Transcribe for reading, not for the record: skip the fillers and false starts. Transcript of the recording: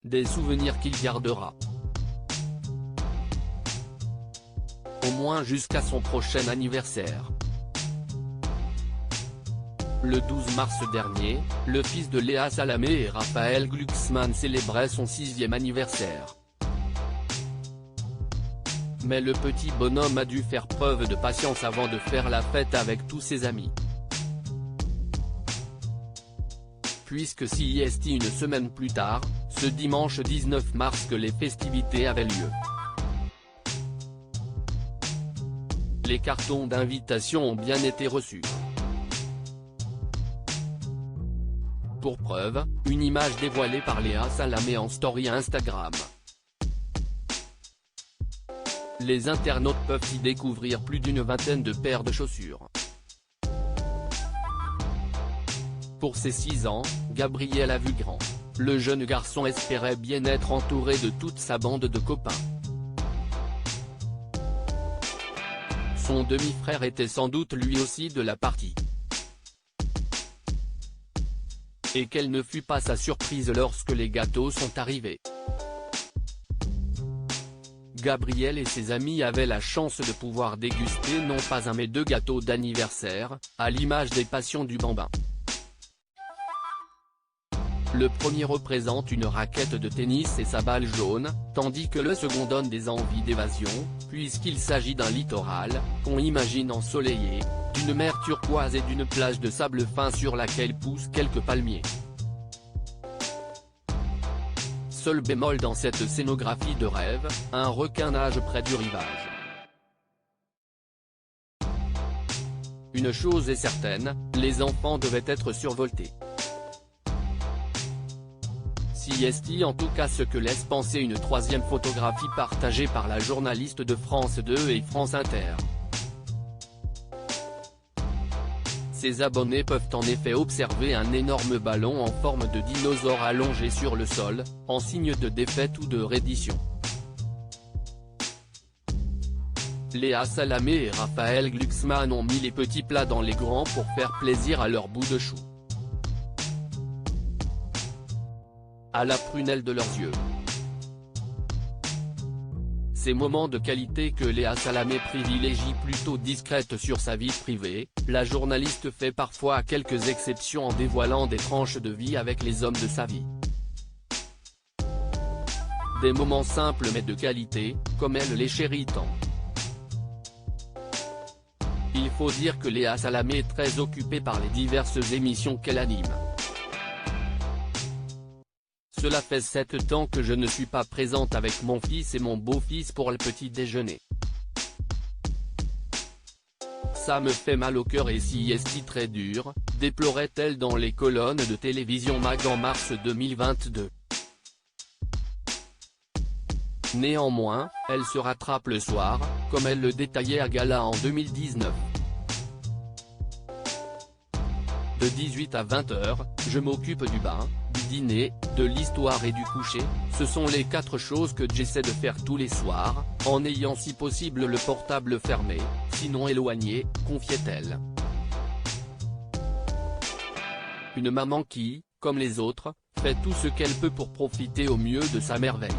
des souvenirs qu'il gardera. Au moins jusqu'à son prochain anniversaire. Le 12 mars dernier, le fils de Léa Salamé et Raphaël Glucksmann célébrait son 6e anniversaire. Mais le petit bonhomme a dû faire preuve de patience avant de faire la fête avec tous ses amis. Puisque CIST une semaine plus tard, ce dimanche 19 mars que les festivités avaient lieu. Les cartons d'invitation ont bien été reçus. Pour preuve, une image dévoilée par Léa Salamé en story Instagram. Les internautes peuvent y découvrir plus d'une vingtaine de paires de chaussures. Pour ses 6 ans, Gabriel a vu grand. Le jeune garçon espérait bien être entouré de toute sa bande de copains. Son demi-frère était sans doute lui aussi de la partie. Et quelle ne fut pas sa surprise lorsque les gâteaux sont arrivés. Gabriel et ses amis avaient la chance de pouvoir déguster non pas un mais 2 gâteaux d'anniversaire, à l'image des passions du bambin. Le premier représente une raquette de tennis et sa balle jaune, tandis que le second donne des envies d'évasion, puisqu'il s'agit d'un littoral, qu'on imagine ensoleillé, d'une mer turquoise et d'une plage de sable fin sur laquelle poussent quelques palmiers. Seul bémol dans cette scénographie de rêve, un requin nage près du rivage. Une chose est certaine, les enfants devaient être survoltés. CIST en tout cas ce que laisse penser une 3e photographie partagée par la journaliste de France 2 et France Inter. Ses abonnés peuvent en effet observer un énorme ballon en forme de dinosaure allongé sur le sol, en signe de défaite ou de reddition. Léa Salamé et Raphaël Glucksmann ont mis les petits plats dans les grands pour faire plaisir à leur bout de chou. À la prunelle de leurs yeux. Ces moments de qualité que Léa Salamé privilégie plutôt discrète sur sa vie privée, la journaliste fait parfois à quelques exceptions en dévoilant des tranches de vie avec les hommes de sa vie. Des moments simples mais de qualité, comme elle les chérit tant. Il faut dire que Léa Salamé est très occupée par les diverses émissions qu'elle anime. Cela fait 7 ans que je ne suis pas présente avec mon fils et mon beau-fils pour le petit déjeuner. Ça me fait mal au cœur et CIST très dur, déplorait-elle dans les colonnes de télévision MAG en mars 2022. Néanmoins, elle se rattrape le soir, comme elle le détaillait à Gala en 2019. De 18 à 20h, je m'occupe du bain, du dîner, de l'histoire et du coucher, ce sont les 4 choses que j'essaie de faire tous les soirs, en ayant si possible le portable fermé, sinon éloigné, confiait-elle. Une maman qui, comme les autres, fait tout ce qu'elle peut pour profiter au mieux de sa merveille.